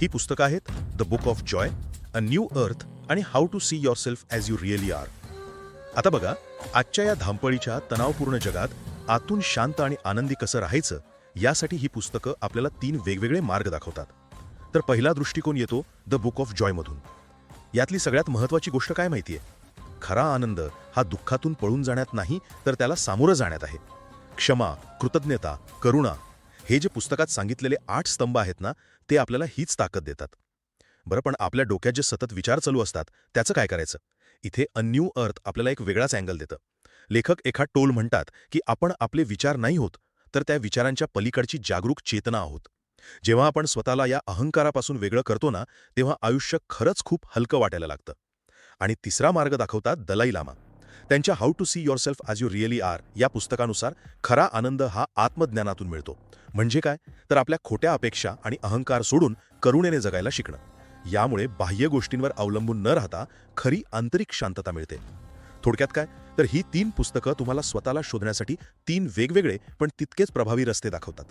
ही पुस्तकं आहेत the book of joy, a new earth आणि how to see yourself as you really are. आता बघा, आजच्या या धांपळीच्या तणावपूर्ण जगात आतून शांत आणि आनंदी कसं राहायचं यासाठी ही पुस्तकं आपल्याला 3 वेगवेगळे मार्ग दाखवतात. तर पहिला दृष्टिकोन येतो द बुक ऑफ जॉयमधून. यातली सगळ्यात महत्त्वाची गोष्ट काय माहितीये? खरा आनंद हा दुःखातून पळून जाण्यात नाही, तर त्याला सामोरं जाण्यात आहे. क्षमा, कृतज्ञता, करुणा हे जे पुस्तकात सांगितलेले 8 स्तंभ आहेत ना, ते आपल्याला हीच ताकद देतात. बरं, पण आपल्या डोक्यात जे सतत विचार चालू असतात त्याचं काय करायचं? इथे अ न्यू अर्थ आपल्याला एक वेगळाच अँगल देतं. लेखक एका टोल म्हणतात की आपण आपले विचार नाही होत, तर त्या विचारांच्या पलीकडची जागरूक चेतना आहोत. जेव्हा आपण स्वतःला या अहंकारापासून वेगळं करतो ना, तेव्हा आयुष्य खरंच खूप हलकं वाटायला लागतं. आणि तिसरा मार्ग दाखवतात दलाई लामा. त्यांच्या how to see yourself as you really are या पुस्तकानुसार खरा आनंद हा आत्मज्ञानातून मिळतो. म्हणजे काय? तर आपल्या खोट्या अपेक्षा आणि अहंकार सोडून करुणेने जगायला शिकणं. यामुळे बाह्य गोष्टींवर अवलंबून न राहता खरी आंतरिक शांतता मिळते. थोडक्यात काय? तर ही 3 पुस्तकं तुम्हाला स्वतःला शोधण्यासाठी 3 वेगवेगळे पण तितकेच प्रभावी रस्ते दाखवतात.